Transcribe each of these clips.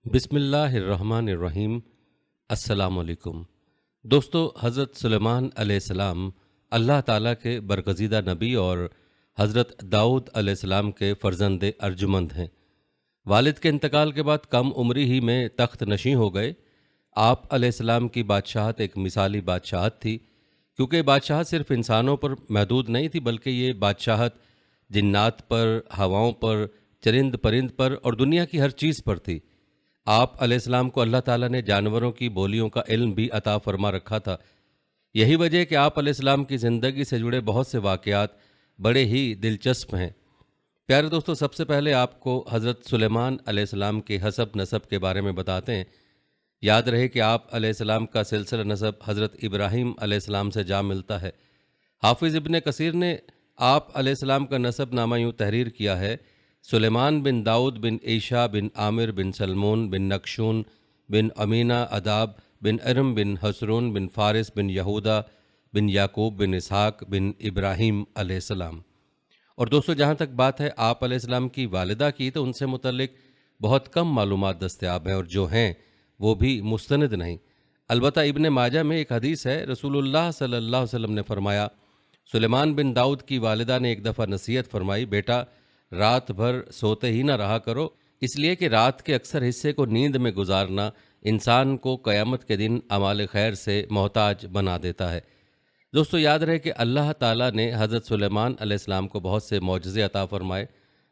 بسم اللہ الرحمن الرحیم۔ السلام علیکم دوستو، حضرت سلیمان علیہ السلام اللہ تعالیٰ کے برگزیدہ نبی اور حضرت داؤد علیہ السلام کے فرزند ارجمند ہیں۔ والد کے انتقال کے بعد کم عمری ہی میں تخت نشین ہو گئے۔ آپ علیہ السلام کی بادشاہت ایک مثالی بادشاہت تھی، کیونکہ بادشاہت صرف انسانوں پر محدود نہیں تھی، بلکہ یہ بادشاہت جنات پر، ہواؤں پر، چرند پرند پر اور دنیا کی ہر چیز پر تھی۔ آپ علیہ السلام کو اللہ تعالیٰ نے جانوروں کی بولیوں کا علم بھی عطا فرما رکھا تھا۔ یہی وجہ ہے کہ آپ علیہ السلام کی زندگی سے جڑے بہت سے واقعات بڑے ہی دلچسپ ہیں۔ پیارے دوستو، سب سے پہلے آپ کو حضرت سلیمان علیہ السلام کے حسب نسب کے بارے میں بتاتے ہیں۔ یاد رہے کہ آپ علیہ السلام کا سلسلہ نسب حضرت ابراہیم علیہ السلام سے جا ملتا ہے۔ حافظ ابن کثیر نے آپ علیہ السلام کا نسب نامہ یوں تحریر کیا ہے: سلیمان بن داؤد بن عیشا بن عامر بن سلمون بن نکشون بن امینہ اداب بن ارم بن حسرون بن فارس بن یہودا بن یعقوب بن اسحاق بن ابراہیم علیہ السلام۔ اور دوستو، جہاں تک بات ہے آپ علیہ السلام کی والدہ کی، تو ان سے متعلق بہت کم معلومات دستیاب ہیں، اور جو ہیں وہ بھی مستند نہیں۔ البتہ ابن ماجہ میں ایک حدیث ہے، رسول اللہ صلی اللہ علیہ وسلم نے فرمایا، سلیمان بن داؤد کی والدہ نے ایک دفعہ نصیحت فرمائی، بیٹا رات بھر سوتے ہی نہ رہا کرو، اس لیے کہ رات کے اکثر حصے کو نیند میں گزارنا انسان کو قیامت کے دن اعمال خیر سے محتاج بنا دیتا ہے۔ دوستو، یاد رہے کہ اللہ تعالیٰ نے حضرت سلیمان علیہ السلام کو بہت سے معجزے عطا فرمائے،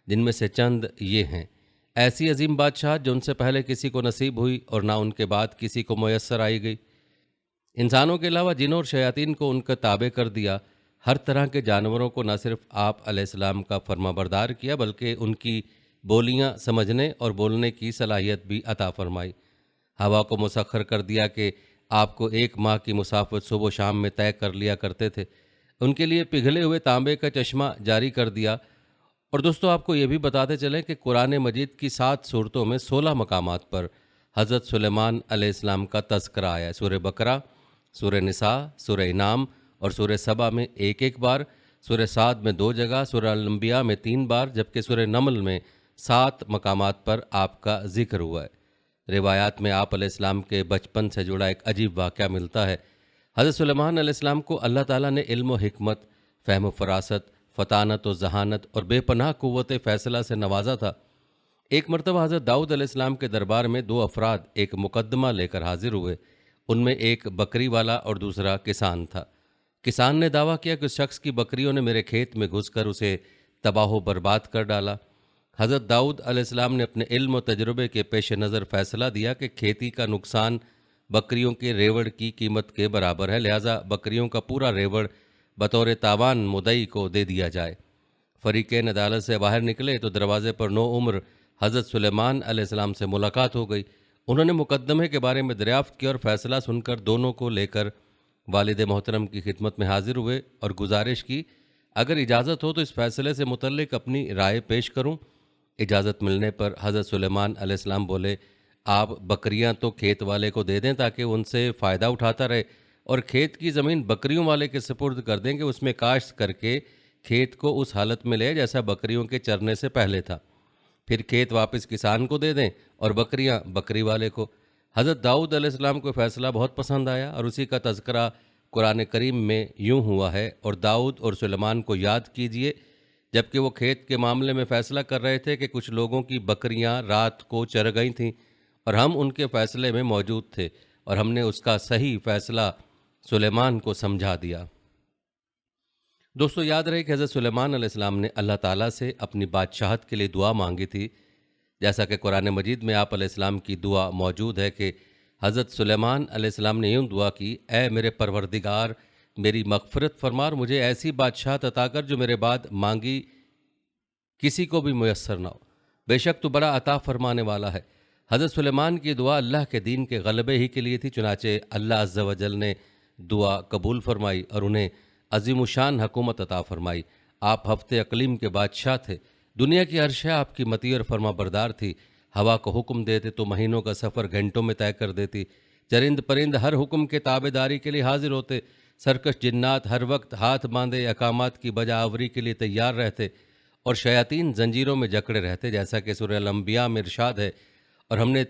جن میں سے چند یہ ہیں: ایسی عظیم بادشاہت جو ان سے پہلے کسی کو نصیب ہوئی اور نہ ان کے بعد کسی کو میسر آئی گئی۔ انسانوں کے علاوہ جنوں اور شیاطین کو ان کا تابع کر دیا۔ ہر طرح کے جانوروں کو نہ صرف آپ علیہ السلام کا فرما بردار کیا، بلکہ ان کی بولیاں سمجھنے اور بولنے کی صلاحیت بھی عطا فرمائی۔ ہوا کو مسخر کر دیا کہ آپ کو 1 ماہ کی مسافت صبح و شام میں طے کر لیا کرتے تھے۔ ان کے لیے پگھلے ہوئے تانبے کا چشمہ جاری کر دیا۔ اور دوستو، آپ کو یہ بھی بتاتے چلیں کہ قرآن مجید کی 7 سورتوں میں 16 مقامات پر حضرت سلیمان علیہ السلام کا تذکرہ آیا ہے۔ سورہ بقرہ، سورہ نساء، سورہ انعام اور سورہ سبا میں 1 بار، سورہ صاد میں 2 جگہ، سورہ الانبیاء میں 3 بار، جبکہ سورہ نمل میں 7 مقامات پر آپ کا ذکر ہوا ہے۔ روایات میں آپ علیہ السلام کے بچپن سے جڑا ایک عجیب واقعہ ملتا ہے۔ حضرت سلیمان علیہ السلام کو اللہ تعالیٰ نے علم و حکمت، فہم و فراست، فطانت و ذہانت اور بے پناہ قوت فیصلہ سے نوازا تھا۔ ایک مرتبہ حضرت داؤد علیہ السلام کے دربار میں 2 افراد ایک مقدمہ لے کر حاضر ہوئے۔ ان میں ایک بکری والا اور دوسرا کسان تھا۔ کسان نے دعویٰ کیا کہ اس شخص کی بکریوں نے میرے کھیت میں گھس کر اسے تباہ و برباد کر ڈالا۔ حضرت داؤد علیہ السلام نے اپنے علم و تجربے کے پیش نظر فیصلہ دیا کہ کھیتی کا نقصان بکریوں کے ریوڑ کی قیمت کے برابر ہے، لہٰذا بکریوں کا پورا ریوڑ بطور تاوان مدعی کو دے دیا جائے۔ فریقین عدالت سے باہر نکلے تو دروازے پر نوعمر حضرت سلیمان علیہ السلام سے ملاقات ہو گئی۔ انہوں نے مقدمے کے بارے میں دریافت کیا اور فیصلہ سن کر دونوں کو لے کر والد محترم کی خدمت میں حاضر ہوئے اور گزارش کی، اگر اجازت ہو تو اس فیصلے سے متعلق اپنی رائے پیش کروں۔ اجازت ملنے پر حضرت سلیمان علیہ السلام بولے، آپ بکریاں تو کھیت والے کو دے دیں تاکہ ان سے فائدہ اٹھاتا رہے، اور کھیت کی زمین بکریوں والے کے سپرد کر دیں کہ اس میں کاشت کر کے کھیت کو اس حالت میں لے جیسا بکریوں کے چرنے سے پہلے تھا۔ پھر کھیت واپس کسان کو دے دیں اور بکریاں بکری والے کو۔ حضرت داؤد علیہ السلام کو فیصلہ بہت پسند آیا، اور اسی کا تذکرہ قرآن کریم میں یوں ہوا ہے: اور داؤد اور سلیمان کو یاد کیجئے جبکہ وہ کھیت کے معاملے میں فیصلہ کر رہے تھے کہ کچھ لوگوں کی بکریاں رات کو چر گئی تھیں، اور ہم ان کے فیصلے میں موجود تھے، اور ہم نے اس کا صحیح فیصلہ سلیمان کو سمجھا دیا۔ دوستو، یاد رہے کہ حضرت سلیمان علیہ السلام نے اللہ تعالیٰ سے اپنی بادشاہت کے لیے دعا مانگی تھی، جیسا کہ قرآن مجید میں آپ علیہ السلام کی دعا موجود ہے کہ حضرت سلیمان علیہ السلام نے یوں دعا کی: اے میرے پروردگار، میری مغفرت فرما اور مجھے ایسی بادشاہت عطا کر جو میرے بعد مانگی کسی کو بھی میسر نہ ہو، بے شک تو بڑا عطا فرمانے والا ہے۔ حضرت سلیمان کی دعا اللہ کے دین کے غلبے ہی کے لیے تھی، چنانچہ اللہ عز و جل نے دعا قبول فرمائی اور انہیں عظیم الشان حکومت عطا فرمائی۔ آپ ہفتے اقلیم کے بادشاہ تھے، دنیا کی ہر شے آپ کی مطیع اور فرما بردار تھی۔ ہوا کو حکم دیتے تو مہینوں کا سفر گھنٹوں میں طے کر دیتی، چرند پرند ہر حکم کے تابع داری کے لیے حاضر ہوتے، سرکش جنات ہر وقت ہاتھ باندھے احکامات کی بجا آوری کے لیے تیار رہتے، اور شیاطین زنجیروں میں جکڑے رہتے، جیسا کہ سورہ الانبیاء میں ارشاد ہے: اور ہم نے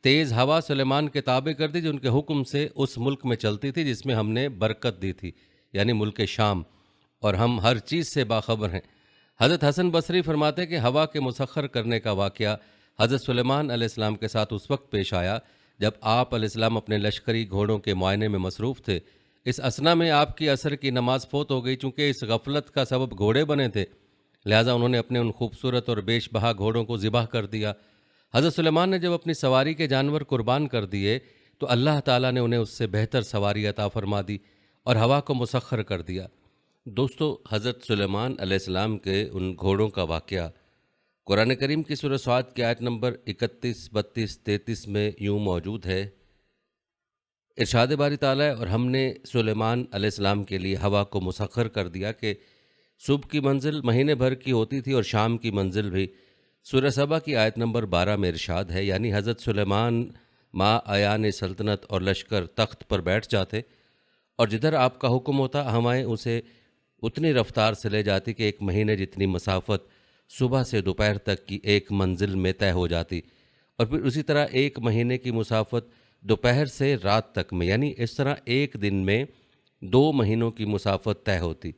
تیز ہوا سلیمان کے تابع کر دی جو ان کے حکم سے اس ملک میں چلتی تھی جس میں ہم نے برکت دی تھی، یعنی ملک شام، اور ہم ہر چیز سے باخبر ہیں۔ حضرت حسن بصری فرماتے ہیں کہ ہوا کے مسخر کرنے کا واقعہ حضرت سلیمان علیہ السلام کے ساتھ اس وقت پیش آیا جب آپ علیہ السلام اپنے لشکری گھوڑوں کے معائنے میں مصروف تھے۔ اس اثنا میں آپ کی عصر کی نماز فوت ہو گئی، چونکہ اس غفلت کا سبب گھوڑے بنے تھے، لہٰذا انہوں نے اپنے ان خوبصورت اور بیش بہا گھوڑوں کو ذبح کر دیا۔ حضرت سلیمان نے جب اپنی سواری کے جانور قربان کر دیے تو اللہ تعالیٰ نے انہیں اس سے بہتر سواری عطا فرما دی اور ہوا کو مسخر کر دیا۔ دوستو، حضرت سلیمان علیہ السلام کے ان گھوڑوں کا واقعہ قرآن کریم کی سورہ صاد کی آیت نمبر 31، 32، 33 میں یوں موجود ہے۔ ارشاد باری تعالیٰ ہے، اور ہم نے سلیمان علیہ السلام کے لیے ہوا کو مسخر کر دیا کہ صبح کی منزل مہینے بھر کی ہوتی تھی اور شام کی منزل بھی۔ سورہ سبا کی آیت نمبر 12 میں ارشاد ہے، یعنی حضرت سلیمان ماں ایان سلطنت اور لشکر تخت پر بیٹھ جاتے اور جدھر آپ کا حکم ہوتا ہوائیں اسے اتنی رفتار سے لے جاتی کہ ایک مہینے جتنی مسافت صبح سے دوپہر تک کی ایک منزل میں طے ہو جاتی، اور پھر اسی طرح ایک مہینے کی مسافت دوپہر سے رات تک میں، یعنی اس طرح ایک دن میں 2 مہینوں کی مسافت طے ہوتی۔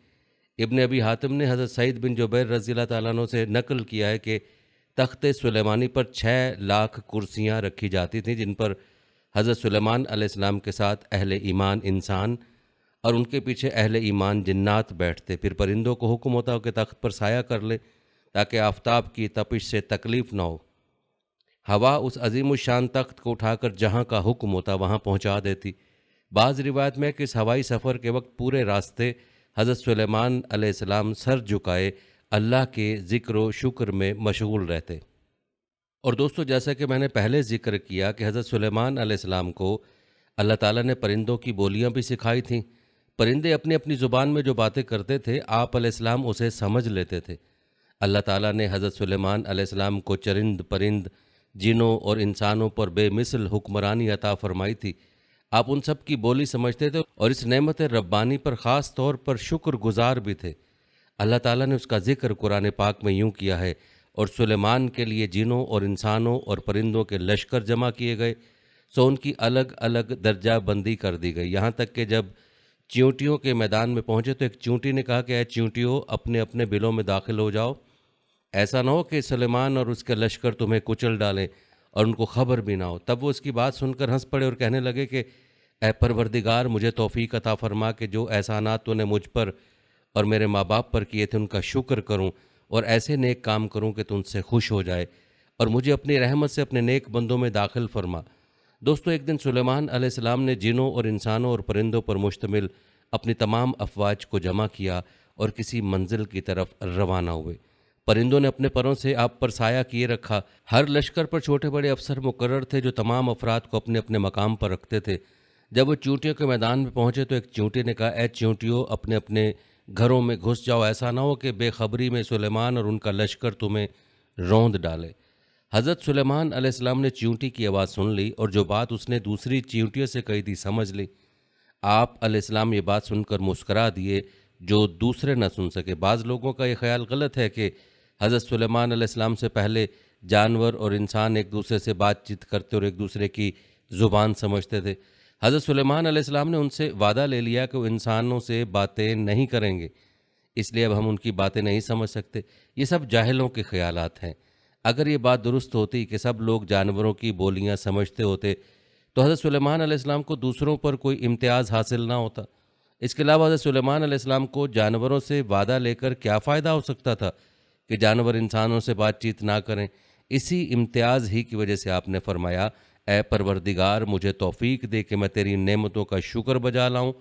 ابن ابی حاتم نے حضرت سعید بن جبیر رضی اللہ تعالیٰ عنہ سے نقل کیا ہے کہ تخت سلیمانی پر 6 لاکھ کرسیاں رکھی جاتی تھیں جن پر حضرت سلیمان علیہ السلام کے ساتھ اہل ایمان انسان اور ان کے پیچھے اہل ایمان جنات بیٹھتے۔ پھر پرندوں کو حکم ہوتا ہو کہ تخت پر سایہ کر لے تاکہ آفتاب کی تپش سے تکلیف نہ ہو۔ ہوا اس عظیم الشان تخت کو اٹھا کر جہاں کا حکم ہوتا وہاں پہنچا دیتی۔ بعض روایت میں کہ اس ہوائی سفر کے وقت پورے راستے حضرت سلیمان علیہ السلام سر جھکائے اللہ کے ذکر و شکر میں مشغول رہتے۔ اور دوستو، جیسا کہ میں نے پہلے ذکر کیا کہ حضرت سلیمان علیہ السلام کو اللہ تعالیٰ نے پرندوں کی بولیاں بھی سکھائی تھیں۔ پرندے اپنی اپنی زبان میں جو باتیں کرتے تھے آپ علیہ السلام اسے سمجھ لیتے تھے۔ اللہ تعالیٰ نے حضرت سلیمان علیہ السلام کو چرند پرند، جنوں اور انسانوں پر بے مثل حکمرانی عطا فرمائی تھی۔ آپ ان سب کی بولی سمجھتے تھے اور اس نعمت ربانی پر خاص طور پر شکر گزار بھی تھے۔ اللہ تعالیٰ نے اس کا ذکر قرآن پاک میں یوں کیا ہے، اور سلیمان کے لیے جنوں اور انسانوں اور پرندوں کے لشکر جمع کیے گئے، سو ان کی الگ الگ درجہ بندی کر دی گئی، یہاں تک کہ جب چیونٹیوں کے میدان میں پہنچے تو ایک چیونٹی نے کہا کہ اے چیونٹیوں، اپنے اپنے بلوں میں داخل ہو جاؤ، ایسا نہ ہو کہ سلیمان اور اس کے لشکر تمہیں کچل ڈالیں اور ان کو خبر بھی نہ ہو۔ تب وہ اس کی بات سن کر ہنس پڑے اور کہنے لگے کہ اے پروردگار، مجھے توفیق عطا فرما کہ جو احسانات تو نے مجھ پر اور میرے ماں باپ پر کیے تھے ان کا شکر کروں اور ایسے نیک کام کروں کہ تو ان سے خوش ہو جائے، اور مجھے اپنی رحمت سے اپنے نیک بندوں میں داخل فرما۔ دوستو، ایک دن سلیمان علیہ السلام نے جنوں اور انسانوں اور پرندوں پر مشتمل اپنی تمام افواج کو جمع کیا اور کسی منزل کی طرف روانہ ہوئے۔ پرندوں نے اپنے پروں سے آپ پر سایہ کیے رکھا۔ ہر لشکر پر چھوٹے بڑے افسر مقرر تھے جو تمام افراد کو اپنے اپنے مقام پر رکھتے تھے۔ جب وہ چیونٹیوں کے میدان میں پہنچے تو ایک چیونٹی نے کہا، اے چیونٹیوں، اپنے اپنے گھروں میں گھس جاؤ، ایسا نہ ہو کہ بے خبری میں سلیمان اور ان کا لشکر تمہیں روند ڈالے۔ حضرت سلیمان علیہ السلام نے چیونٹی کی آواز سن لی اور جو بات اس نے دوسری چیونٹیوں سے کہی تھی سمجھ لی۔ آپ علیہ السلام یہ بات سن کر مسکرا دیے جو دوسرے نہ سن سکے۔ بعض لوگوں کا یہ خیال غلط ہے کہ حضرت سلیمان علیہ السلام سے پہلے جانور اور انسان ایک دوسرے سے بات چیت کرتے اور ایک دوسرے کی زبان سمجھتے تھے۔ حضرت سلیمان علیہ السلام نے ان سے وعدہ لے لیا کہ وہ انسانوں سے باتیں نہیں کریں گے، اس لیے اب ہم ان کی باتیں نہیں سمجھ سکتے۔ یہ سب جاہلوں کے خیالات ہیں۔ اگر یہ بات درست ہوتی کہ سب لوگ جانوروں کی بولیاں سمجھتے ہوتے تو حضرت سلیمان علیہ السلام کو دوسروں پر کوئی امتیاز حاصل نہ ہوتا۔ اس کے علاوہ حضرت سلیمان علیہ السلام کو جانوروں سے وعدہ لے کر کیا فائدہ ہو سکتا تھا کہ جانور انسانوں سے بات چیت نہ کریں؟ اسی امتیاز ہی کی وجہ سے آپ نے فرمایا، اے پروردگار، مجھے توفیق دے کہ میں تیری نعمتوں کا شکر بجا لاؤں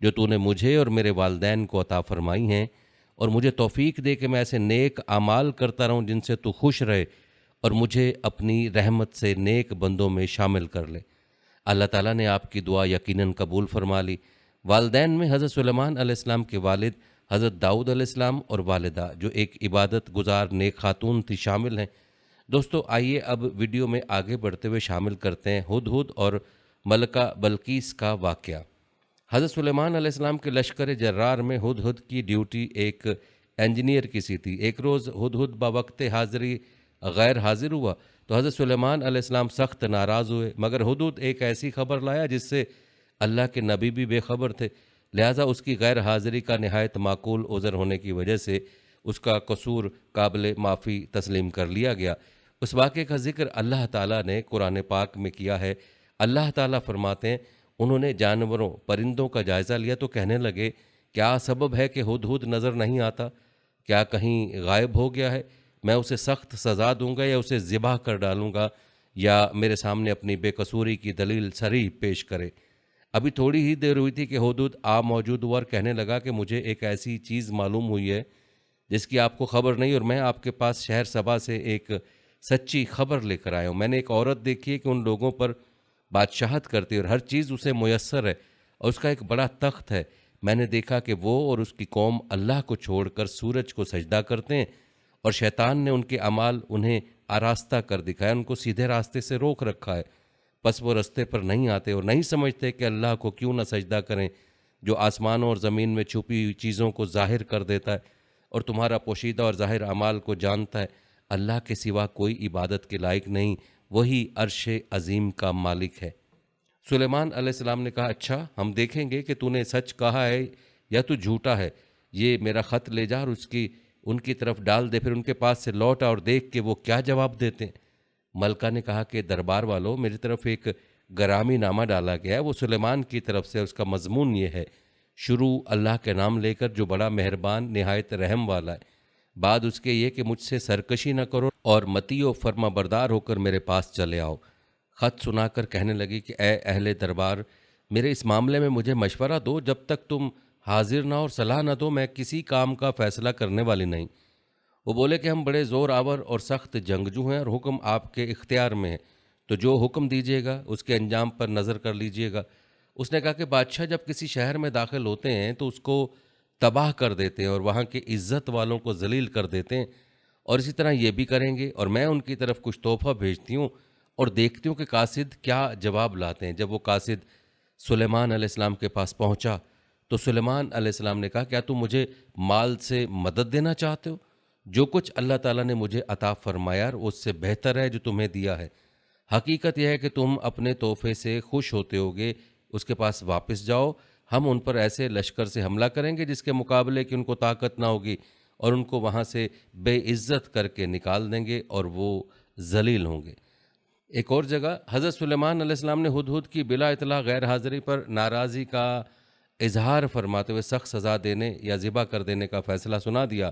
جو تو نے مجھے اور میرے والدین کو عطا فرمائی ہیں، اور مجھے توفیق دے کہ میں ایسے نیک اعمال کرتا رہوں جن سے تو خوش رہے، اور مجھے اپنی رحمت سے نیک بندوں میں شامل کر لے۔ اللہ تعالیٰ نے آپ کی دعا یقیناً قبول فرما لی۔ والدین میں حضرت سلیمان علیہ السلام کے والد حضرت داؤد علیہ السلام اور والدہ جو ایک عبادت گزار نیک خاتون تھی شامل ہیں۔ دوستو، آئیے اب ویڈیو میں آگے بڑھتے ہوئے شامل کرتے ہیں ہدہد اور ملکہ بلقیس کا واقعہ۔ حضرت سلیمان علیہ السلام کے لشکر جرار میں ہدہد کی ڈیوٹی ایک انجینئر کی سی تھی۔ ایک روز ہدہد بوقت حاضری غیر حاضر ہوا تو حضرت سلیمان علیہ السلام سخت ناراض ہوئے، مگر ہدہد ایک ایسی خبر لایا جس سے اللہ کے نبی بھی بے خبر تھے، لہٰذا اس کی غیر حاضری کا نہایت معقول عذر ہونے کی وجہ سے اس کا قصور قابل معافی تسلیم کر لیا گیا۔ اس واقعے کا ذکر اللہ تعالیٰ نے قرآن پاک میں کیا ہے۔ اللہ تعالیٰ فرماتے ہیں، انہوں نے جانوروں پرندوں کا جائزہ لیا تو کہنے لگے، کیا سبب ہے کہ ہدہد نظر نہیں آتا؟ کیا کہیں غائب ہو گیا ہے؟ میں اسے سخت سزا دوں گا یا اسے ذبح کر ڈالوں گا، یا میرے سامنے اپنی بے قصوری کی دلیل صریح پیش کرے۔ ابھی تھوڑی ہی دیر ہوئی تھی کہ ہدہد موجود ہوا اور کہنے لگا کہ مجھے ایک ایسی چیز معلوم ہوئی ہے جس کی آپ کو خبر نہیں، اور میں آپ کے پاس شہر سبا سے ایک سچی خبر لے کر آیا ہوں۔ میں نے ایک عورت دیکھی ہے کہ ان لوگوں پر بادشاہت کرتی ہے اور ہر چیز اسے میسر ہے، اور اس کا ایک بڑا تخت ہے۔ میں نے دیکھا کہ وہ اور اس کی قوم اللہ کو چھوڑ کر سورج کو سجدہ کرتے ہیں، اور شیطان نے ان کے اعمال انہیں آراستہ کر دکھایا، ان کو سیدھے راستے سے روک رکھا ہے، پس وہ راستے پر نہیں آتے اور نہیں سمجھتے کہ اللہ کو کیوں نہ سجدہ کریں، جو آسمانوں اور زمین میں چھپی ہوئی چیزوں کو ظاہر کر دیتا ہے اور تمہارا پوشیدہ اور ظاہر اعمال کو جانتا ہے۔ اللہ کے سوا کوئی عبادت کے لائق نہیں، وہی عرش عظیم کا مالک ہے۔ سلیمان علیہ السلام نے کہا، اچھا ہم دیکھیں گے کہ تو نے سچ کہا ہے یا تو جھوٹا ہے۔ یہ میرا خط لے جا اور ان کی طرف ڈال دے، پھر ان کے پاس سے لوٹ آ اور دیکھ کہ وہ کیا جواب دیتے ہیں۔ ملکہ نے کہا کہ دربار والوں، میری طرف ایک گرامی نامہ ڈالا گیا ہے، وہ سلیمان کی طرف سے، اس کا مضمون یہ ہے، شروع اللہ کے نام لے کر جو بڑا مہربان نہایت رحم والا ہے، بعد اس کے یہ کہ مجھ سے سرکشی نہ کرو اور متی و فرما بردار ہو کر میرے پاس چلے آؤ۔ خط سنا کر کہنے لگی کہ اے اہل دربار، میرے اس معاملے میں مجھے مشورہ دو، جب تک تم حاضر نہ اور صلاح نہ دو میں کسی کام کا فیصلہ کرنے والی نہیں۔ وہ بولے کہ ہم بڑے زور آور اور سخت جنگجو ہیں اور حکم آپ کے اختیار میں ہے، تو جو حکم دیجیے گا اس کے انجام پر نظر کر لیجیے گا۔ اس نے کہا کہ بادشاہ جب کسی شہر میں داخل ہوتے ہیں تو اس کو تباہ کر دیتے ہیں اور وہاں کے عزت والوں کو ذلیل کر دیتے ہیں، اور اسی طرح یہ بھی کریں گے، اور میں ان کی طرف کچھ تحفہ بھیجتی ہوں اور دیکھتی ہوں کہ قاصد کیا جواب لاتے ہیں۔ جب وہ قاصد سلیمان علیہ السلام کے پاس پہنچا تو سلیمان علیہ السلام نے کہا، کیا تم مجھے مال سے مدد دینا چاہتے ہو؟ جو کچھ اللہ تعالیٰ نے مجھے عطا فرمایا اس سے بہتر ہے جو تمہیں دیا ہے۔ حقیقت یہ ہے کہ تم اپنے تحفے سے خوش ہوتے ہوگے، اس کے پاس واپس جاؤ، ہم ان پر ایسے لشکر سے حملہ کریں گے جس کے مقابلے کی ان کو طاقت نہ ہوگی، اور ان کو وہاں سے بے عزت کر کے نکال دیں گے اور وہ ذلیل ہوں گے۔ ایک اور جگہ حضرت سلیمان علیہ السلام نے ہدہد کی بلا اطلاع غیر حاضری پر ناراضی کا اظہار فرماتے ہوئے سخت سزا دینے یا ذبح کر دینے کا فیصلہ سنا دیا،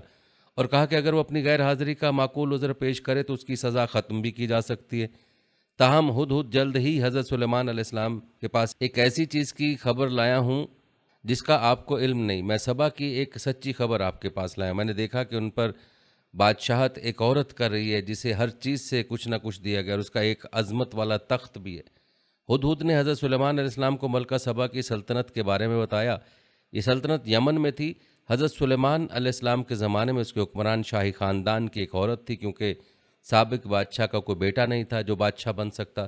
اور کہا کہ اگر وہ اپنی غیر حاضری کا معقول عذر پیش کرے تو اس کی سزا ختم بھی کی جا سکتی ہے۔ تاہم ہدہد جلد ہی حضرت سلیمان علیہ السلام کے پاس ایک ایسی چیز کی خبر لایا ہوں جس کا آپ کو علم نہیں، میں سبا کی ایک سچی خبر آپ کے پاس لایا۔ میں نے دیکھا کہ ان پر بادشاہت ایک عورت کر رہی ہے جسے ہر چیز سے کچھ نہ کچھ دیا گیا، اور اس کا ایک عظمت والا تخت بھی ہے۔ ہدہد نے حضرت سلیمان علیہ السلام کو ملکہ سبا کی سلطنت کے بارے میں بتایا۔ یہ سلطنت یمن میں تھی۔ حضرت سلیمان علیہ السلام کے زمانے میں اس کے حکمران شاہی خاندان کی ایک عورت تھی، کیونکہ سابق بادشاہ کا کوئی بیٹا نہیں تھا جو بادشاہ بن سکتا۔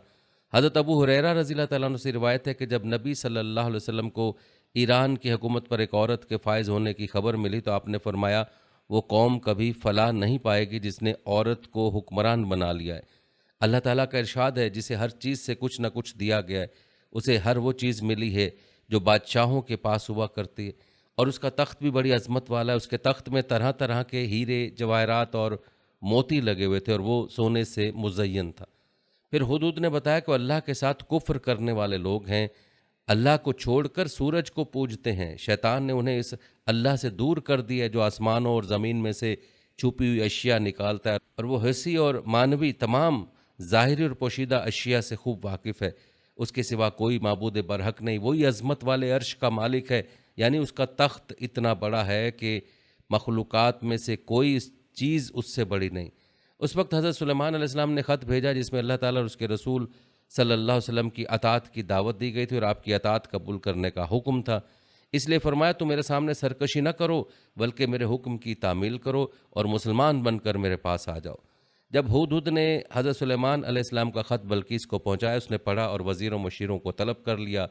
حضرت ابو ہریرہ رضی اللہ تعالیٰ عنہ سے روایت ہے کہ جب نبی صلی اللہ علیہ وسلم کو ایران کی حکومت پر ایک عورت کے فائز ہونے کی خبر ملی تو آپ نے فرمایا، وہ قوم کبھی فلاح نہیں پائے گی جس نے عورت کو حکمران بنا لیا ہے۔ اللہ تعالیٰ کا ارشاد ہے، جسے ہر چیز سے کچھ نہ کچھ دیا گیا ہے، اسے ہر وہ چیز ملی ہے جو بادشاہوں کے پاس ہوا کرتی ہے، اور اس کا تخت بھی بڑی عظمت والا ہے۔ اس کے تخت میں طرح طرح کے ہیرے جواہرات اور موتی لگے ہوئے تھے، اور وہ سونے سے مزین تھا۔ پھر ہدہد نے بتایا کہ وہ اللہ کے ساتھ کفر کرنے والے لوگ ہیں، اللہ کو چھوڑ کر سورج کو پوجتے ہیں۔ شیطان نے انہیں اس اللہ سے دور کر دیا ہے جو آسمانوں اور زمین میں سے چھپی ہوئی اشیاء نکالتا ہے، اور وہ حسی اور معنوی تمام ظاہری اور پوشیدہ اشیاء سے خوب واقف ہے۔ اس کے سوا کوئی معبود برحق نہیں، وہی عظمت والے عرش کا مالک ہے، یعنی اس کا تخت اتنا بڑا ہے کہ مخلوقات میں سے کوئی چیز اس سے بڑی نہیں۔ اس وقت حضرت سلیمان علیہ السلام نے خط بھیجا جس میں اللہ تعالیٰ اور اس کے رسول صلی اللہ علیہ وسلم کی اطاعت کی دعوت دی گئی تھی اور آپ کی اطاعت قبول کرنے کا حکم تھا۔ اس لیے فرمایا، تو میرے سامنے سرکشی نہ کرو بلکہ میرے حکم کی تعمیل کرو اور مسلمان بن کر میرے پاس آ جاؤ۔ جب ہدہد نے حضرت سلیمان علیہ السلام کا خط بلقیس کو پہنچایا، اس نے پڑھا اور وزیروں مشیروں کو طلب کر لیا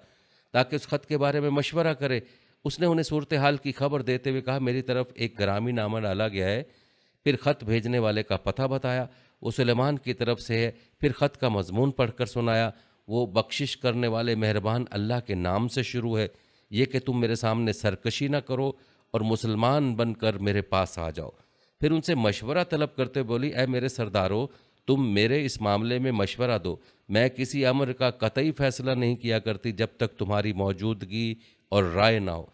تاکہ اس خط کے بارے میں مشورہ کرے۔ اس نے انہیں صورتحال کی خبر دیتے ہوئے کہا، میری طرف ایک گرامی نامہ ڈالا گیا ہے۔ پھر خط بھیجنے والے کا پتہ بتایا وہ سلیمان کی طرف سے ہے۔ پھر خط کا مضمون پڑھ کر سنایا، وہ بخشش کرنے والے مہربان اللہ کے نام سے شروع ہے، یہ کہ تم میرے سامنے سرکشی نہ کرو اور مسلمان بن کر میرے پاس آ جاؤ۔ پھر ان سے مشورہ طلب کرتے بولی، اے میرے سردارو، تم میرے اس معاملے میں مشورہ دو، میں کسی امر کا قطعی فیصلہ نہیں کیا کرتی جب تک تمہاری موجودگی اور رائے نہ ہو۔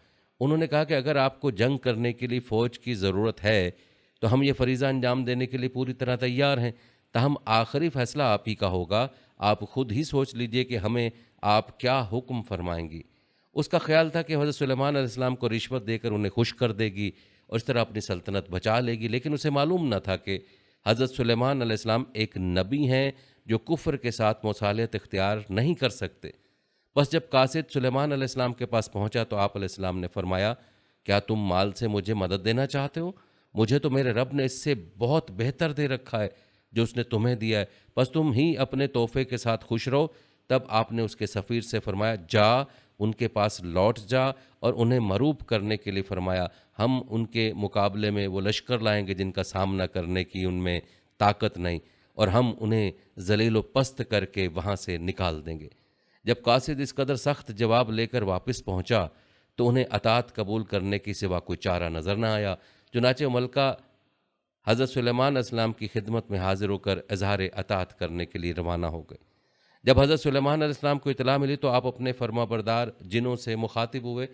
انہوں نے کہا کہ اگر آپ کو جنگ کرنے کے لیے فوج کی ضرورت ہے تو ہم یہ فریضہ انجام دینے کے لیے پوری طرح تیار ہیں، تاہم آخری فیصلہ آپ ہی کا ہوگا، آپ خود ہی سوچ لیجئے کہ ہمیں آپ کیا حکم فرمائیں گی۔ اس کا خیال تھا کہ حضرت سلیمان علیہ السلام کو رشوت دے کر انہیں خوش کر دے گی اور اس طرح اپنی سلطنت بچا لے گی، لیکن اسے معلوم نہ تھا کہ حضرت سلیمان علیہ السلام ایک نبی ہیں جو کفر کے ساتھ مصالحت اختیار نہیں کر سکتے۔ بس جب قاصد سلیمان علیہ السلام کے پاس پہنچا تو آپ علیہ السلام نے فرمایا، کیا تم مال سے مجھے مدد دینا چاہتے ہو؟ مجھے تو میرے رب نے اس سے بہت بہتر دے رکھا ہے جو اس نے تمہیں دیا ہے، بس تم ہی اپنے تحفے کے ساتھ خوش رہو۔ تب آپ نے اس کے سفیر سے فرمایا، جا ان کے پاس لوٹ جا اور انہیں مروب کرنے کے لیے فرمایا، ہم ان کے مقابلے میں وہ لشکر لائیں گے جن کا سامنا کرنے کی ان میں طاقت نہیں، اور ہم انہیں ذلیل و پست کر کے وہاں سے نکال دیں گے۔ جب قاصد اس قدر سخت جواب لے کر واپس پہنچا تو انہیں اطاعت قبول کرنے کی سوا کوئی چارہ نظر نہ آیا، چنانچہ ملکہ حضرت سلیمان علیہ السلام کی خدمت میں حاضر ہو کر اظہار اطاعت کرنے کے لیے روانہ ہو گئے۔ جب حضرت سلیمان علیہ السلام کو اطلاع ملی تو آپ اپنے فرما بردار جنوں سے مخاطب ہوئے،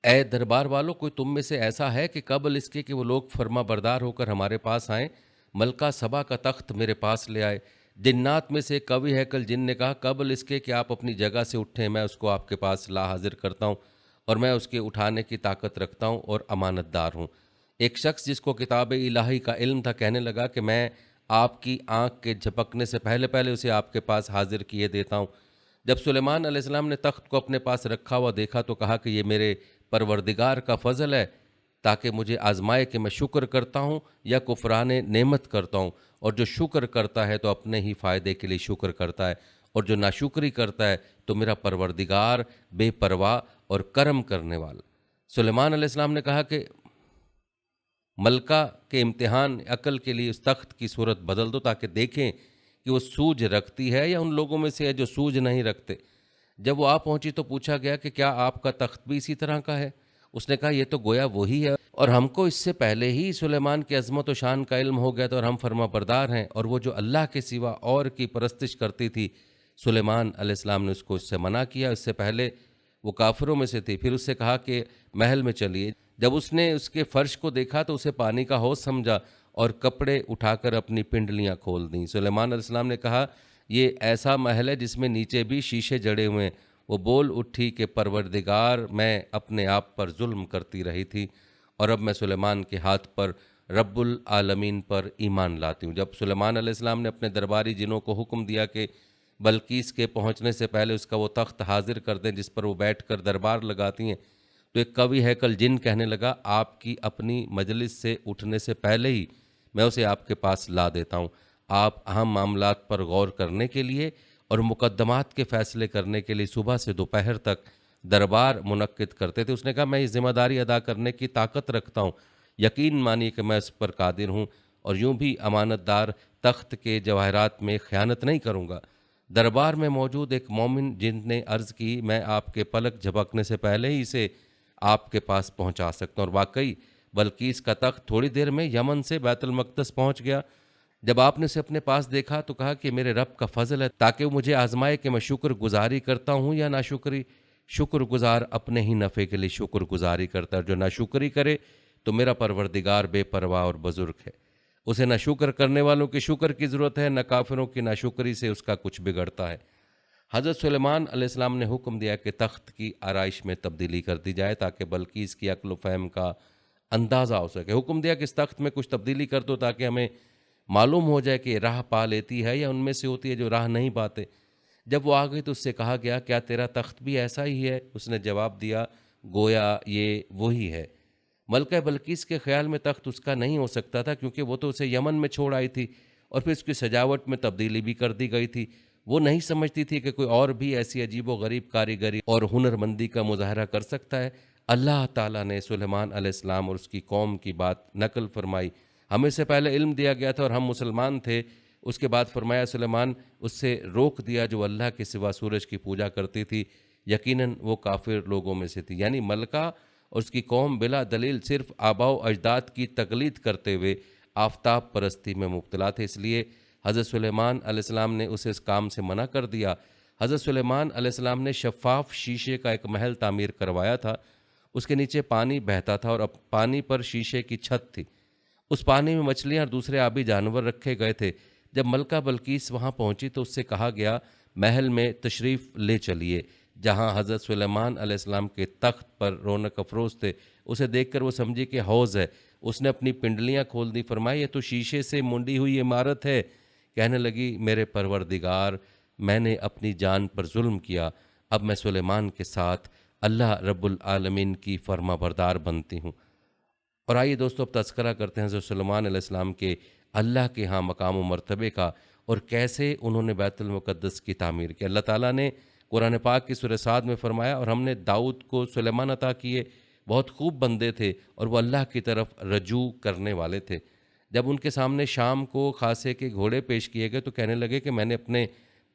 اے دربار والوں، کوئی تم میں سے ایسا ہے کہ قبل اس کے کہ وہ لوگ فرما بردار ہو کر ہمارے پاس آئیں، ملکہ سبا کا تخت میرے پاس لے آئے؟ جنات میں سے کوی ہیکل جن نے کہا، قبل اس کے کہ آپ اپنی جگہ سے اٹھیں میں اس کو آپ کے پاس لا حاضر کرتا ہوں، اور میں اس کے اٹھانے کی طاقت رکھتا ہوں اور امانت دار ہوں۔ ایک شخص جس کو کتاب الہی کا علم تھا کہنے لگا کہ میں آپ کی آنکھ کے جھپکنے سے پہلے پہلے اسے آپ کے پاس حاضر کیے دیتا ہوں۔ جب سلیمان علیہ السلام نے تخت کو اپنے پاس رکھا ہوا دیکھا تو کہا کہ یہ میرے پروردگار کا فضل ہے تاکہ مجھے آزمائے کہ میں شکر کرتا ہوں یا کفران نعمت کرتا ہوں، اور جو شکر کرتا ہے تو اپنے ہی فائدے کے لیے شکر کرتا ہے، اور جو ناشکری کرتا ہے تو میرا پروردگار بے پرواہ اور کرم کرنے والا۔ سلیمان علیہ السلام نے کہا کہ ملکہ کے امتحان عقل کے لیے اس تخت کی صورت بدل دو تاکہ دیکھیں کہ وہ سوج رکھتی ہے یا ان لوگوں میں سے ہے جو سوج نہیں رکھتے۔ جب وہ آ پہنچی تو پوچھا گیا کہ کیا آپ کا تخت بھی اسی طرح کا ہے؟ اس نے کہا، یہ تو گویا وہی ہے، اور ہم کو اس سے پہلے ہی سلیمان کی عظمت و شان کا علم ہو گیا تھا اور ہم فرما بردار ہیں، اور وہ جو اللہ کے سوا اور کی پرستش کرتی تھی، سلیمان علیہ السلام نے اس کو اس سے منع کیا۔ اس سے پہلے وہ کافروں میں سے تھی۔ پھر اس سے کہا کہ محل میں چلیے۔ جب اس نے اس کے فرش کو دیکھا تو اسے پانی کا حوض سمجھا اور کپڑے اٹھا کر اپنی پنڈلیاں کھول دیں۔ سلیمان علیہ السلام نے کہا، یہ ایسا محل ہے جس میں نیچے بھی شیشے جڑے ہوئے ہیں۔ وہ بول اٹھی کہ پروردگار، میں اپنے آپ پر ظلم کرتی رہی تھی اور اب میں سلیمان کے ہاتھ پر رب العالمین پر ایمان لاتی ہوں۔ جب سلیمان علیہ السلام نے اپنے درباری جنوں کو حکم دیا کہ بلقیس کے پہنچنے سے پہلے اس کا وہ تخت حاضر کر دیں جس پر وہ بیٹھ کر دربار لگاتی ہیں، تو ایک کوی ہیکل جن کہنے لگا، آپ کی اپنی مجلس سے اٹھنے سے پہلے ہی میں اسے آپ کے پاس لا دیتا ہوں۔ آپ اہم معاملات پر غور کرنے کے لیے اور مقدمات کے فیصلے کرنے کے لیے صبح سے دوپہر تک دربار منعقد کرتے تھے۔ اس نے کہا، میں یہ ذمہ داری ادا کرنے کی طاقت رکھتا ہوں، یقین مانیے کہ میں اس پر قادر ہوں، اور یوں بھی امانت دار تخت کے جواہرات میں خیانت نہیں کروں گا۔ دربار میں موجود ایک مومن جن نے عرض کی، میں آپ کے پلک جھپکنے سے پہلے ہی اسے آپ کے پاس پہنچا سکتا ہوں، اور واقعی بلقیس کا تخت تھوڑی دیر میں یمن سے بیت المقدس پہنچ گیا۔ جب آپ نے اسے اپنے پاس دیکھا تو کہا کہ میرے رب کا فضل ہے تاکہ وہ مجھے آزمائے کہ میں شکر گزاری کرتا ہوں یا ناشکری۔ شکر گزار اپنے ہی نفع کے لیے شکر گزاری کرتا ہے، اور جو ناشکری کرے تو میرا پروردگار بے پرواہ اور بزرگ ہے، اسے نہ شکر کرنے والوں کی شکر کی ضرورت ہے، نہ کافروں کی ناشکری سے اس کا کچھ بگڑتا ہے۔ حضرت سلیمان علیہ السلام نے حکم دیا کہ تخت کی آرائش میں تبدیلی کر دی جائے تاکہ بلقیس کی عقل و فہم کا اندازہ ہو سکے۔ حکم دیا کہ اس تخت میں کچھ تبدیلی کر دو تاکہ ہمیں معلوم ہو جائے کہ یہ راہ پا لیتی ہے یا ان میں سے ہوتی ہے جو راہ نہیں پاتے۔ جب وہ آ گئی تو اس سے کہا گیا، کیا تیرا تخت بھی ایسا ہی ہے؟ اس نے جواب دیا، گویا یہ وہی ہے۔ ملکہ بلقیس کے خیال میں تخت اس کا نہیں ہو سکتا تھا کیونکہ وہ تو اسے یمن میں چھوڑ آئی تھی اور پھر اس کی سجاوٹ میں تبدیلی بھی کر دی گئی تھی۔ وہ نہیں سمجھتی تھی کہ کوئی اور بھی ایسی عجیب و غریب کاریگری اور ہنرمندی کا مظاہرہ کر سکتا ہے۔ اللہ تعالیٰ نے سلیمان علیہ السلام اور اس کی قوم کی بات نقل فرمائی، ہمیں سے پہلے علم دیا گیا تھا اور ہم مسلمان تھے، اس کے بعد فرمایا سلیمان اس سے روک دیا جو اللہ کے سوا سورج کی پوجا کرتی تھی، یقیناً وہ کافر لوگوں میں سے تھی۔ یعنی ملکہ اور اس کی قوم بلا دلیل صرف آباء و اجداد کی تقلید کرتے ہوئے آفتاب پرستی میں مبتلا تھے، اس لیے حضرت سلیمان علیہ السلام نے اسے اس کام سے منع کر دیا۔ حضرت سلیمان علیہ السلام نے شفاف شیشے کا ایک محل تعمیر کروایا تھا، اس کے نیچے پانی بہتا تھا اور اب پانی پر شیشے کی چھت تھی، اس پانی میں مچھلیاں اور دوسرے آبی جانور رکھے گئے تھے۔ جب ملکہ بلقیس وہاں پہنچی تو اس سے کہا گیا محل میں تشریف لے چلیے جہاں حضرت سلیمان علیہ السلام کے تخت پر رونق افروز تھے۔ اسے دیکھ کر وہ سمجھی کہ حوض ہے، اس نے اپنی پنڈلیاں کھول دی، فرمائی یہ تو شیشے سے منڈی ہوئی عمارت ہے۔ کہنے لگی میرے پروردگار، میں نے اپنی جان پر ظلم کیا، اب میں سلیمان کے ساتھ اللہ رب العالمین کی فرما بردار بنتی ہوں۔ اور آئیے دوستو اب تذکرہ کرتے ہیں حضرت سلیمان علیہ السلام کے اللہ کے ہاں مقام و مرتبے کا اور کیسے انہوں نے بیت المقدس کی تعمیر کی۔ اللہ تعالیٰ نے قرآن پاک کی سورہ صاد میں فرمایا اور ہم نے داؤد کو سلیمان عطا کیے، بہت خوب بندے تھے اور وہ اللہ کی طرف رجوع کرنے والے تھے۔ جب ان کے سامنے شام کو خاصے کے گھوڑے پیش کیے گئے تو کہنے لگے کہ میں نے اپنے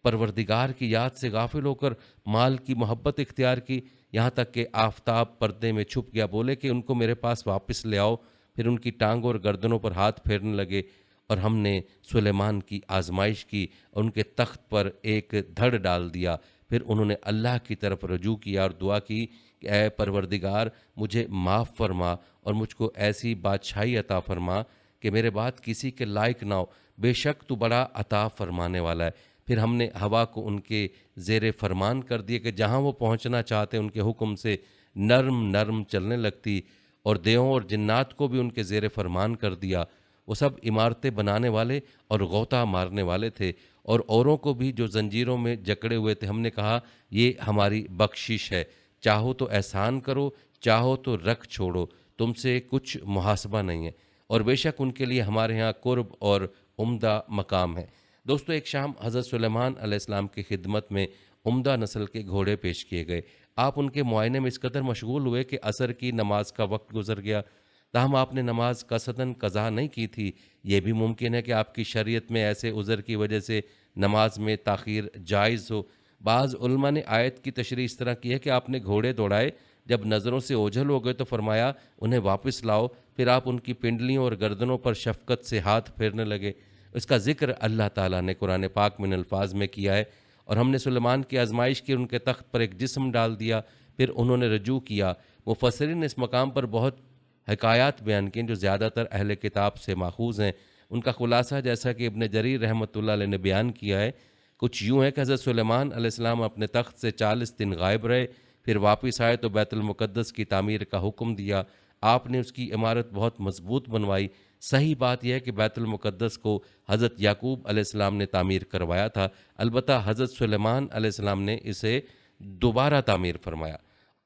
پروردگار کی یاد سے غافل ہو کر مال کی محبت اختیار کی، یہاں تک کہ آفتاب پردے میں چھپ گیا۔ بولے کہ ان کو میرے پاس واپس لے آؤ، پھر ان کی ٹانگوں اور گردنوں پر ہاتھ پھیرنے لگے اور ہم نے سلیمان کی آزمائش کی اور ان کے تخت پر ایک دھڑ ڈال دیا۔ پھر انہوں نے اللہ کی طرف رجوع کیا اور دعا کی کہ اے پروردگار مجھے معاف فرما اور مجھ کو ایسی بادشاہی عطا فرما کہ میرے بعد کسی کے لائق نہ ہو، بے شک تو بڑا عطا فرمانے والا ہے۔ پھر ہم نے ہوا کو ان کے زیر فرمان کر دیا کہ جہاں وہ پہنچنا چاہتے ان کے حکم سے نرم نرم چلنے لگتی، اور دیووں اور جنات کو بھی ان کے زیر فرمان کر دیا۔ وہ سب عمارتیں بنانے والے اور غوطہ مارنے والے تھے، اور اوروں کو بھی جو زنجیروں میں جکڑے ہوئے تھے ہم نے کہا یہ ہماری بخشش ہے، چاہو تو احسان کرو، چاہو تو رکھ چھوڑو، تم سے کچھ محاسبہ نہیں ہے، اور بے شک ان کے لیے ہمارے ہاں قرب اور عمدہ مقام ہے۔ دوستو ایک شام حضرت سلیمان علیہ السلام کی خدمت میں عمدہ نسل کے گھوڑے پیش کیے گئے۔ آپ ان کے معائنے میں اس قدر مشغول ہوئے کہ عصر کی نماز کا وقت گزر گیا، تاہم آپ نے نماز قصداً قضا نہیں کی تھی۔ یہ بھی ممکن ہے کہ آپ کی شریعت میں ایسے عذر کی وجہ سے نماز میں تاخیر جائز ہو۔ بعض علماء نے آیت کی تشریح اس طرح کی ہے کہ آپ نے گھوڑے دوڑائے، جب نظروں سے اوجھل ہو گئے تو فرمایا انہیں واپس لاؤ، پھر آپ ان کی پنڈلیوں اور گردنوں پر شفقت سے ہاتھ پھیرنے لگے۔ اس کا ذکر اللہ تعالیٰ نے قرآن پاک میں ان الفاظ میں کیا ہے، اور ہم نے سلیمان کی آزمائش کی، ان کے تخت پر ایک جسم ڈال دیا، پھر انہوں نے رجوع کیا۔ مفسرین نے اس مقام پر بہت حکایات بیان کی جو زیادہ تر اہل کتاب سے ماخوذ ہیں۔ ان کا خلاصہ جیسا کہ ابن جریر رحمۃ اللہ علیہ نے بیان کیا ہے کچھ یوں ہے کہ حضرت سلیمان علیہ السلام اپنے تخت سے 40 دن غائب رہے، پھر واپس آئے تو بیت المقدس کی تعمیر کا حکم دیا۔ آپ نے اس کی عمارت بہت مضبوط بنوائی۔ صحیح بات یہ ہے کہ بیت المقدس کو حضرت یعقوب علیہ السلام نے تعمیر کروایا تھا، البتہ حضرت سلیمان علیہ السلام نے اسے دوبارہ تعمیر فرمایا۔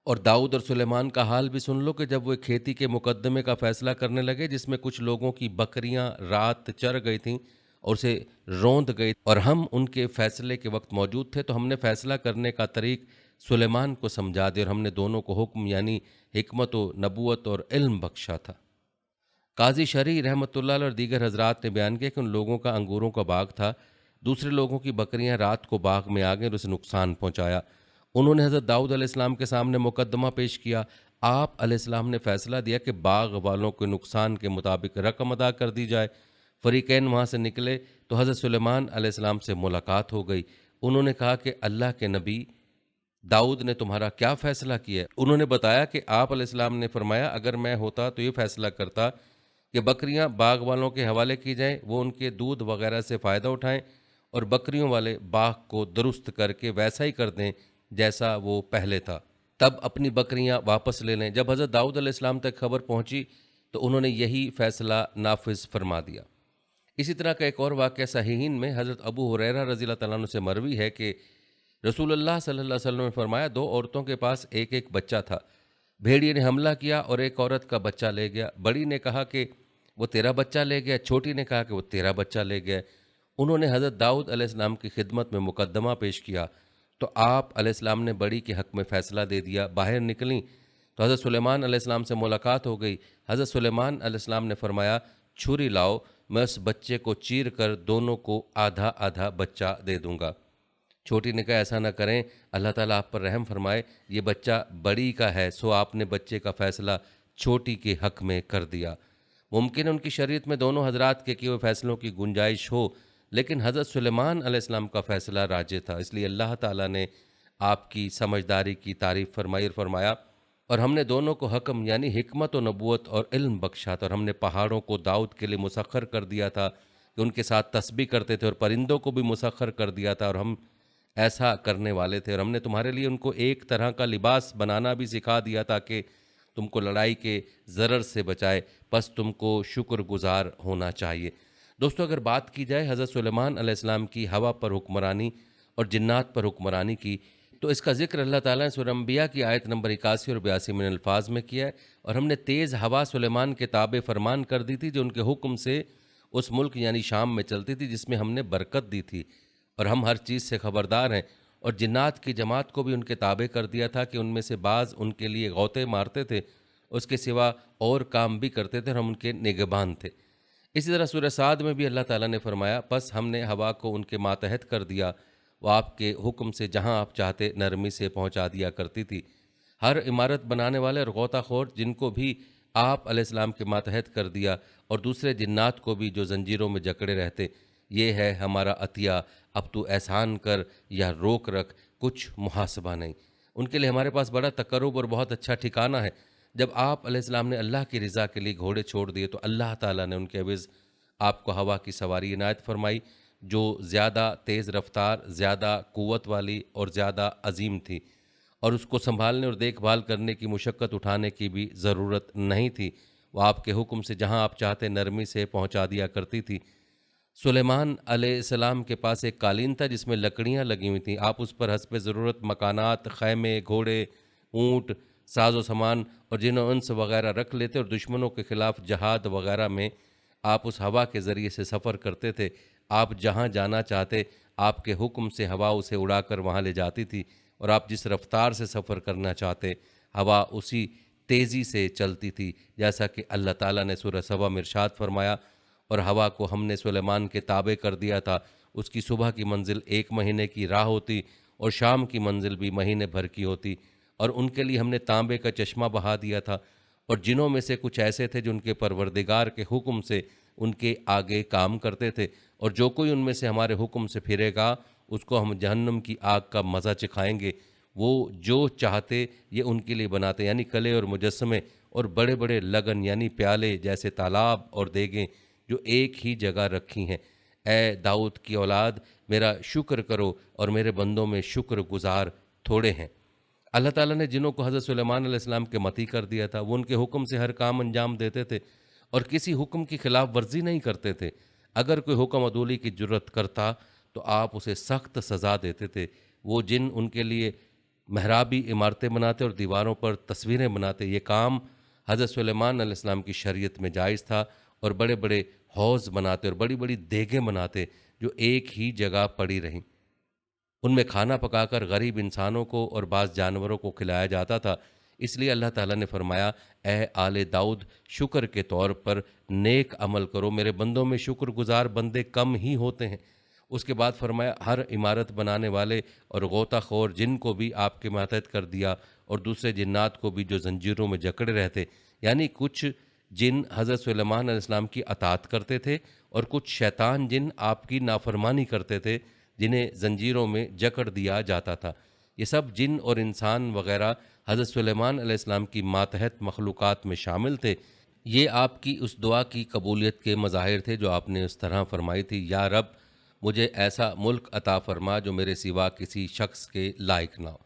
اور داؤد اور سلیمان کا حال بھی سن لو کہ جب وہ کھیتی کے مقدمے کا فیصلہ کرنے لگے جس میں کچھ لوگوں کی بکریاں رات چر گئی تھیں اور اسے روند گئی، اور ہم ان کے فیصلے کے وقت موجود تھے، تو ہم نے فیصلہ کرنے کا طریق سلیمان کو سمجھا دیا اور ہم نے دونوں کو حکم یعنی حکمت و نبوت اور علم بخشا تھا۔ قاضی شرعی رحمۃ اللہ علیہ اور دیگر حضرات نے بیان کیا کہ ان لوگوں کا انگوروں کا باغ تھا، دوسرے لوگوں کی بکریاں رات کو باغ میں آ گئیں اور اسے نقصان پہنچایا۔ انہوں نے حضرت داؤد علیہ السلام کے سامنے مقدمہ پیش کیا۔ آپ علیہ السلام نے فیصلہ دیا کہ باغ والوں کے نقصان کے مطابق رقم ادا کر دی جائے۔ فریقین وہاں سے نکلے تو حضرت سلیمان علیہ السلام سے ملاقات ہو گئی۔ انہوں نے کہا کہ اللہ کے نبی داؤد نے تمہارا کیا فیصلہ کیا؟ انہوں نے بتایا کہ آپ علیہ السلام نے فرمایا اگر میں ہوتا تو یہ فیصلہ کرتا کہ بکریاں باغ والوں کے حوالے کی جائیں، وہ ان کے دودھ وغیرہ سے فائدہ اٹھائیں، اور بکریوں والے باغ کو درست کر کے ویسا ہی کر دیں جیسا وہ پہلے تھا، تب اپنی بکریاں واپس لے لیں۔ جب حضرت داؤد علیہ السلام تک خبر پہنچی تو انہوں نے یہی فیصلہ نافذ فرما دیا۔ اسی طرح کا ایک اور واقعہ صحیحین میں حضرت ابو ہریرہ رضی اللہ تعالیٰ عنہ سے مروی ہے کہ رسول اللہ صلی اللہ علیہ وسلم نے فرمایا 2 عورتوں کے پاس ایک ایک بچہ تھا، بھیڑیے نے حملہ کیا اور ایک عورت کا بچہ لے گیا، بڑی نے کہا کہ وہ تیرا بچہ لے گیا، چھوٹی نے کہا کہ وہ تیرا بچہ لے گیا۔ انہوں نے حضرت داؤد علیہ السلام کی خدمت میں مقدمہ پیش کیا تو آپ علیہ السلام نے بڑی کے حق میں فیصلہ دے دیا۔ باہر نکلیں تو حضرت سلیمان علیہ السلام سے ملاقات ہو گئی۔ حضرت سلیمان علیہ السلام نے فرمایا چھری لاؤ میں اس بچے کو چیر کر دونوں کو آدھا آدھا بچہ دے دوں گا۔ چھوٹی نے کہا ایسا نہ کریں، اللہ تعالیٰ آپ پر رحم فرمائے، یہ بچہ بڑی کا ہے، سو آپ نے بچے کا فیصلہ چھوٹی کے حق میں کر دیا۔ ممکن ہے ان کی شریعت میں دونوں حضرات کے کیے ہوئے فیصلوں کی گنجائش ہو، لیکن حضرت سلیمان علیہ السلام کا فیصلہ راجح تھا، اس لیے اللہ تعالیٰ نے آپ کی سمجھداری کی تعریف فرمائی اور فرمایا، اور ہم نے دونوں کو حکم یعنی حکمت و نبوت اور علم بخشا تھا، اور ہم نے پہاڑوں کو داؤد کے لیے مسخر کر دیا تھا کہ ان کے ساتھ تسبیح کرتے تھے، اور پرندوں کو بھی مسخر کر دیا تھا، اور ہم ایسا کرنے والے تھے، اور ہم نے تمہارے لیے ان کو ایک طرح کا لباس بنانا بھی سکھا دیا تاکہ تم کو لڑائی کے ضرر سے بچائے، پس تم کو شکر گزار ہونا چاہیے۔ دوستو، اگر بات کی جائے حضرت سلیمان علیہ السلام کی ہوا پر حکمرانی اور جنات پر حکمرانی کی، تو اس کا ذکر اللہ تعالیٰ نے سورہ انبیاء کی آیت نمبر 81 اور 82 میں الفاظ میں کیا ہے، اور ہم نے تیز ہوا سلیمان کے تابع فرمان کر دی تھی جو ان کے حکم سے اس ملک یعنی شام میں چلتی تھی جس میں ہم نے برکت دی تھی، اور ہم ہر چیز سے خبردار ہیں، اور جنات کی جماعت کو بھی ان کے تابع کر دیا تھا کہ ان میں سے بعض ان کے لیے غوطے مارتے تھے، اس کے سوا اور کام بھی کرتے تھے، اور ہم ان کے نگہبان تھے۔ اسی طرح سورہ صاد میں بھی اللہ تعالیٰ نے فرمایا، پس ہم نے ہوا کو ان کے ماتحت کر دیا، وہ آپ کے حکم سے جہاں آپ چاہتے نرمی سے پہنچا دیا کرتی تھی۔ ہر عمارت بنانے والے اور غوطہ خور جن کو بھی آپ علیہ السلام کے ماتحت کر دیا، اور دوسرے جنات کو بھی جو زنجیروں میں جکڑے رہتے، یہ ہے ہمارا عطیہ، اب تو احسان کر یا روک رکھ، کچھ محاسبہ نہیں۔ ان کے لیے ہمارے پاس بڑا تقرب اور بہت اچھا ٹھکانہ ہے۔ جب آپ علیہ السلام نے اللہ کی رضا کے لیے گھوڑے چھوڑ دیے تو اللہ تعالیٰ نے ان کے عوض آپ کو ہوا کی سواری عنایت فرمائی، جو زیادہ تیز رفتار، زیادہ قوت والی اور زیادہ عظیم تھی، اور اس کو سنبھالنے اور دیکھ بھال کرنے کی مشقت اٹھانے کی بھی ضرورت نہیں تھی، وہ آپ کے حکم سے جہاں آپ چاہتے نرمی سے پہنچا دیا کرتی تھی۔ سلیمان علیہ السلام کے پاس ایک قالین تھا جس میں لکڑیاں لگی ہوئی تھیں، آپ اس پر حسب ضرورت مکانات، خیمے، گھوڑے، اونٹ، ساز و سامان اور جن و انس وغیرہ رکھ لیتے، اور دشمنوں کے خلاف جہاد وغیرہ میں آپ اس ہوا کے ذریعے سے سفر کرتے تھے۔ آپ جہاں جانا چاہتے آپ کے حکم سے ہوا اسے اڑا کر وہاں لے جاتی تھی، اور آپ جس رفتار سے سفر کرنا چاہتے ہوا اسی تیزی سے چلتی تھی، جیسا کہ اللہ تعالیٰ نے سورہ سبا میں ارشاد فرمایا، اور ہوا کو ہم نے سلیمان کے تابع کر دیا تھا، اس کی صبح کی منزل 1 مہینے کی راہ ہوتی اور شام کی منزل بھی مہینے بھر کی ہوتی، اور ان کے لیے ہم نے تانبے کا چشمہ بہا دیا تھا، اور جنوں میں سے کچھ ایسے تھے جو ان کے پروردگار کے حکم سے ان کے آگے کام کرتے تھے، اور جو کوئی ان میں سے ہمارے حکم سے پھرے گا اس کو ہم جہنم کی آگ کا مزہ چکھائیں گے۔ وہ جو چاہتے یہ ان کے لیے بناتے، یعنی کلے اور مجسمے اور بڑے بڑے لگن یعنی پیالے جیسے تالاب اور دیگیں جو ایک ہی جگہ رکھی ہیں۔ اے داؤد کی اولاد، میرا شکر کرو، اور میرے بندوں میں شکر گزار تھوڑے ہیں۔ اللہ تعالیٰ نے جنوں کو حضرت سلیمان علیہ السلام کے مطیع کر دیا تھا، وہ ان کے حکم سے ہر کام انجام دیتے تھے اور کسی حکم کی خلاف ورزی نہیں کرتے تھے۔ اگر کوئی حکم عدولی کی جرت کرتا تو آپ اسے سخت سزا دیتے تھے۔ وہ جن ان کے لیے محرابی عمارتیں بناتے اور دیواروں پر تصویریں بناتے، یہ کام حضرت سلیمان علیہ السلام کی شریعت میں جائز تھا، اور بڑے بڑے حوض بناتے اور بڑی بڑی دیگیں بناتے جو ایک ہی جگہ پڑی رہیں، ان میں کھانا پکا کر غریب انسانوں کو اور بعض جانوروں کو کھلایا جاتا تھا۔ اس لیے اللہ تعالیٰ نے فرمایا، اے آل داؤد، شکر کے طور پر نیک عمل کرو، میرے بندوں میں شکر گزار بندے کم ہی ہوتے ہیں۔ اس کے بعد فرمایا، ہر عمارت بنانے والے اور غوطہ خور جن کو بھی آپ کے ماتحت کر دیا، اور دوسرے جنات کو بھی جو زنجیروں میں جکڑے رہتے، یعنی کچھ جن حضرت سلیمان علیہ السلام کی اطاعت کرتے تھے، اور کچھ شیطان جن آپ کی نافرمانی کرتے تھے جنہیں زنجیروں میں جکڑ دیا جاتا تھا۔ یہ سب جن اور انسان وغیرہ حضرت سلیمان علیہ السلام کی ماتحت مخلوقات میں شامل تھے۔ یہ آپ کی اس دعا کی قبولیت کے مظاہر تھے جو آپ نے اس طرح فرمائی تھی، یا رب مجھے ایسا ملک عطا فرما جو میرے سوا کسی شخص کے لائق نہ ہو۔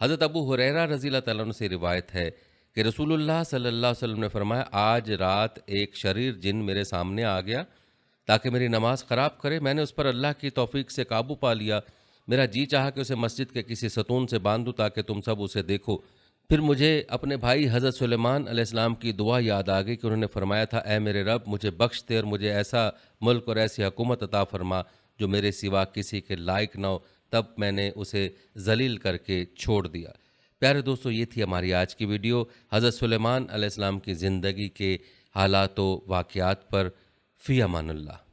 حضرت ابو ہریرہ رضی اللہ تعالیٰ عنہ سے روایت ہے کہ رسول اللہ صلی اللہ علیہ وسلم نے فرمایا، آج رات ایک شریر جن میرے سامنے آ گیا تاکہ میری نماز خراب کرے، میں نے اس پر اللہ کی توفیق سے قابو پا لیا، میرا جی چاہا کہ اسے مسجد کے کسی ستون سے باندھوں تاکہ تم سب اسے دیکھو۔ پھر مجھے اپنے بھائی حضرت سلیمان علیہ السلام کی دعا یاد آ گئی کہ انہوں نے فرمایا تھا، اے میرے رب مجھے بخش دے اور مجھے ایسا ملک اور ایسی حکومت عطا فرما جو میرے سوا کسی کے لائق نہ ہو، تب میں نے اسے ذلیل کر کے چھوڑ دیا۔ پیارے دوستو، یہ تھی ہماری آج کی ویڈیو حضرت سلیمان علیہ السلام کی زندگی کے حالات و واقعات پر فی امان اللہ۔